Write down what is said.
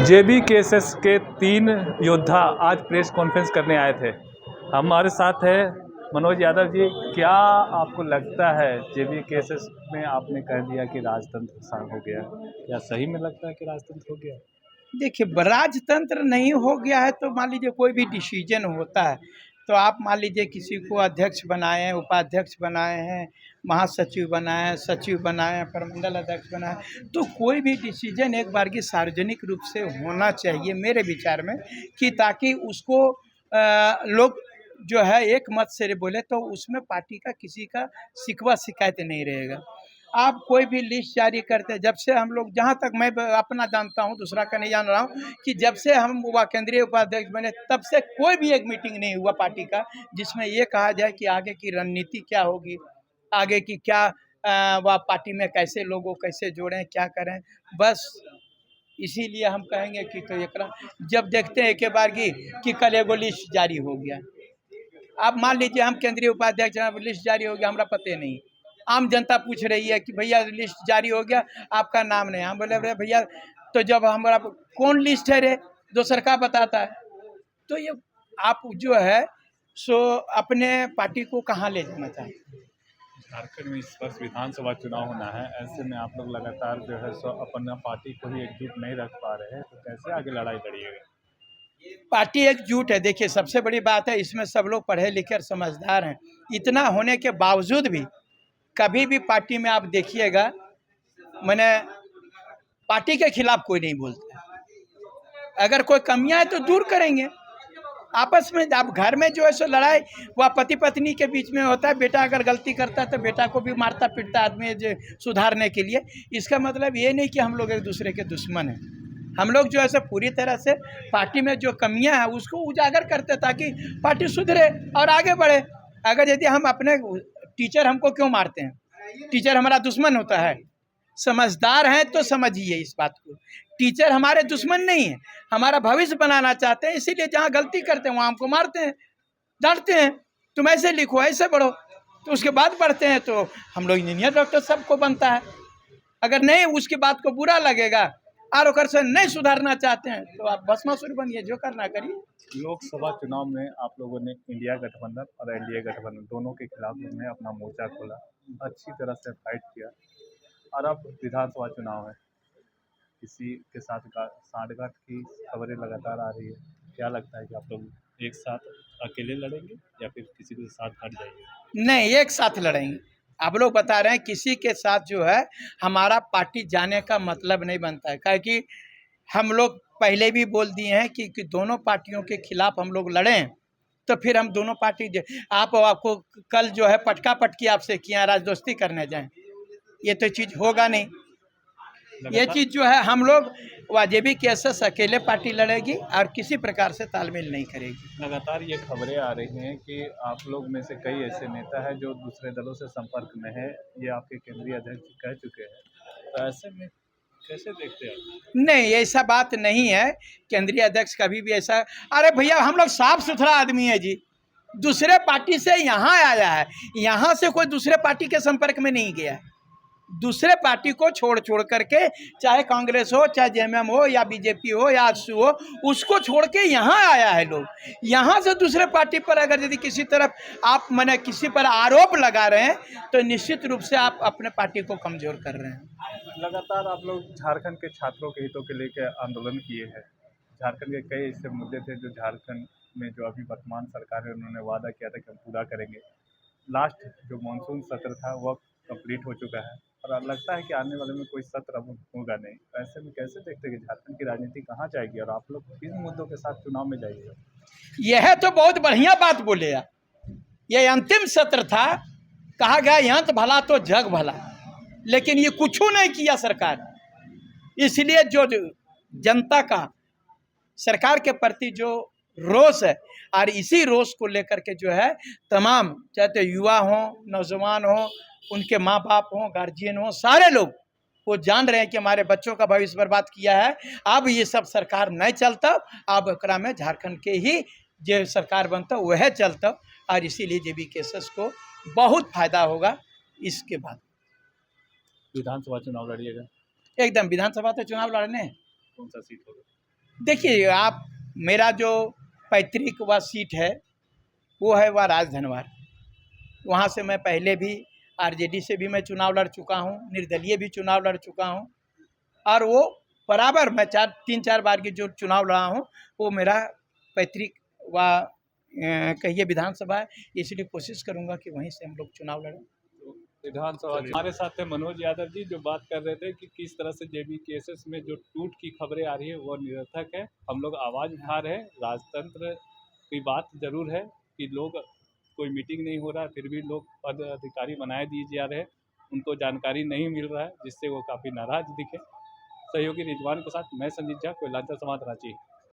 जेबी cases के 3 योद्धा आज प्रेस कॉन्फ्रेंस करने आए थे। हमारे साथ है मनोज यादव जी। क्या आपको लगता है जेबी केसेस में आपने कह दिया कि राजतंत्र हो गया, क्या सही में लगता है कि राजतंत्र हो गया? देखिए, राजतंत्र नहीं हो गया है तो मान लीजिए कोई भी डिसीजन होता है तो आप मान लीजिए किसी को अध्यक्ष बनाए हैं, उपाध्यक्ष बनाए हैं, महासचिव बनाए हैं, सचिव बनाए हैं, प्रमंडल अध्यक्ष बनाए हैं, तो कोई भी डिसीजन एक बार की सार्वजनिक रूप से होना चाहिए मेरे विचार में, कि ताकि उसको लोग जो है एक मत से बोले तो उसमें पार्टी का किसी का शिकवा शिकायत नहीं रहेगा। आप कोई भी लिस्ट जारी करते हैं, जब से हम लोग, जहाँ तक मैं अपना जानता हूँ, दूसरा का नहीं जान रहा हूँ, कि जब से हम केंद्रीय उपाध्यक्ष बने तब से कोई भी एक मीटिंग नहीं हुआ पार्टी का जिसमें ये कहा जाए कि आगे की रणनीति क्या होगी, आगे की क्या वह पार्टी में कैसे लोगों कैसे जोड़ें, क्या करें। बस इसीलिए हम कहेंगे कि तो एक जब देखते हैं एक बार कि कल एगो लिस्ट जारी हो गया, आप मान लीजिए हम केंद्रीय उपाध्यक्ष लिस्ट जारी हो गया, हमारा पता नहीं, आम जनता पूछ रही है कि भैया लिस्ट जारी हो गया, आपका नाम नहीं। हम बोले अरे भैया, तो जब हमारा कौन लिस्ट है रे, दूसर का बताता है। तो ये आप जो है सो अपने पार्टी को कहाँ ले जाना चाहते हैं? झारखंड में इस वर्ष विधानसभा चुनाव होना है, ऐसे में आप लोग लगातार जो है सो अपना पार्टी को ही एकजुट नहीं रख पा रहे हैं, तो कैसे आगे लड़ाई लड़िएगा? पार्टी एकजुट है। देखिए, सबसे बड़ी बात है इसमें सब लोग पढ़े लिखे और समझदार हैं। इतना होने के बावजूद भी कभी भी पार्टी में आप देखिएगा, मैंने पार्टी के खिलाफ कोई नहीं बोलता। अगर कोई कमियां है तो दूर करेंगे आपस में। आप घर में जो है सो लड़ाई वह पति पत्नी के बीच में होता है। बेटा अगर गलती करता है तो बेटा को भी मारता पीटता आदमी जो सुधारने के लिए। इसका मतलब ये नहीं कि हम लोग एक दूसरे के दुश्मन हैं। हम लोग जो है सो पूरी तरह से पार्टी में जो कमियां हैं उसको उजागर करते ताकि पार्टी सुधरे और आगे बढ़े। अगर यदि हम अपने टीचर हमको क्यों मारते हैं, टीचर हमारा दुश्मन होता है? समझदार हैं तो समझिए इस बात को, टीचर हमारे दुश्मन नहीं है, हमारा भविष्य बनाना चाहते हैं। इसीलिए जहाँ गलती करते हैं वहाँ हमको मारते हैं, डांटते हैं, तुम ऐसे लिखो ऐसे पढ़ो, तो उसके बाद पढ़ते हैं तो हम लोग इंजीनियर डॉक्टर सबको बनता है। अगर नहीं उसकी बात को बुरा लगेगा और ओकर से नहीं सुधारना चाहते हैं तो आप भस्मासुर बनिए, जो करना करिए। लोकसभा चुनाव में आप लोगों ने इंडिया गठबंधन और एनडीए गठबंधन दोनों के खिलाफ में अपना मोर्चा खोला, अच्छी तरह से फाइट किया, और अब विधानसभा चुनाव है, किसी के साथ सांठगांठ की खबरें लगातार आ रही है। क्या लगता है कि आप लोग एक साथ अकेले लड़ेंगे या फिर किसी के साथ हट जाएंगे? नहीं, एक साथ लड़ेंगे। आप लोग बता रहे हैं किसी के साथ जो है हमारा पार्टी जाने का मतलब नहीं बनता है, क्या कि हम लोग पहले भी बोल दिए हैं कि दोनों पार्टियों के खिलाफ हम लोग लड़ें तो फिर हम दोनों पार्टी आपको कल जो है पटका पटकी आपसे किया, राजदोस्ती करने जाएं, ये तो चीज़ होगा नहीं। ये चीज़ जो है हम लोग वाजिबी केसेस अकेले पार्टी लड़ेगी और किसी प्रकार से तालमेल नहीं करेगी। लगातार ये खबरें आ रही हैं कि आप लोग में से कई ऐसे नेता हैं जो दूसरे दलों से संपर्क में है, ये आपके केंद्रीय अध्यक्ष कह चुके हैं, तो ऐसे में कैसे देखते हैं? नहीं, ऐसा बात नहीं है। केंद्रीय अध्यक्ष कभी भी ऐसा, अरे भैया हम लोग साफ सुथरा आदमी है जी, दूसरे पार्टी से यहाँ आया है, यहाँ से कोई दूसरे पार्टी के संपर्क में नहीं गया है। दूसरे पार्टी को छोड़ करके, चाहे कांग्रेस हो, चाहे जेएमएम हो, या बीजेपी हो, या आजसू हो, उसको छोड़ के यहाँ आया है लोग। यहाँ से दूसरे पार्टी पर अगर यदि किसी तरफ आप मैंने किसी पर आरोप लगा रहे हैं तो निश्चित रूप से आप अपने पार्टी को कमजोर कर रहे हैं। लगातार आप लोग झारखंड के छात्रों के हितों के लेकर आंदोलन किए हैं। झारखंड के कई ऐसे मुद्दे थे जो झारखंड में जो अभी वर्तमान सरकार है उन्होंने वादा किया था कि हम पूरा करेंगे। लास्ट जो मानसून सत्र था वह कंप्लीट हो चुका है और लगता है कि आने वाले में कोई सत्र अब होगा नहीं। तो ऐसे में कैसे देखते हैं कि झारखंड की राजनीति कहाँ जाएगी और आप लोग किन मुद्दों के साथ चुनाव में जाइएगा? यह तो बहुत बढ़िया बात बोले आप। यह अंतिम सत्र था, कहा गया यंत भला तो जग भला, लेकिन ये कुछ नहीं किया सरकार। इसलिए जो जनता का सरकार के प्रति जो रोष है, और इसी रोष को लेकर के जो है तमाम, चाहे युवा हों, नौजवान हों, उनके माँ बाप हों, गार्जियन हों, सारे लोग वो जान रहे हैं कि हमारे बच्चों का भविष्य बर्बाद किया है। अब ये सब सरकार नहीं चलता, अब एकरा में झारखंड के ही जो सरकार बनता वह चलता, और इसीलिए जेबी केसेस को बहुत फायदा होगा। इसके बाद विधानसभा चुनाव लड़िएगा? एकदम विधानसभा तो चुनाव लड़ने। कौन सा सीट होगा? देखिए आप, मेरा जो पैतृक व सीट है वो है वह राजधनवार। वहाँ से मैं पहले भी आरजेडी से भी मैं चुनाव लड़ चुका हूँ, निर्दलीय भी चुनाव लड़ चुका हूँ, और वो बराबर मैं 3-4 बार की जो चुनाव लड़ा हूँ वो मेरा पैतृक व कहिए विधानसभा है, इसलिए कोशिश करूँगा कि वहीं से हम लोग चुनाव लड़ें। विधानसभा हमारे साथ है मनोज यादव जी, जो बात कर रहे थे कि किस तरह से जेबी केसेस में जो टूट की खबरें आ रही है वो निरर्थक है। हम लोग आवाज़ उठा रहे हैं। राजतंत्र की बात जरूर है कि लोग, कोई मीटिंग नहीं हो रहा फिर भी लोग पद अधिकारी बनाए दिए जा रहे हैं, उनको जानकारी नहीं मिल रहा है, जिससे वो काफ़ी नाराज दिखे। सहयोगी रिजवान के साथ मैं संजीत झा, कोयलांचल समाचार, रांची।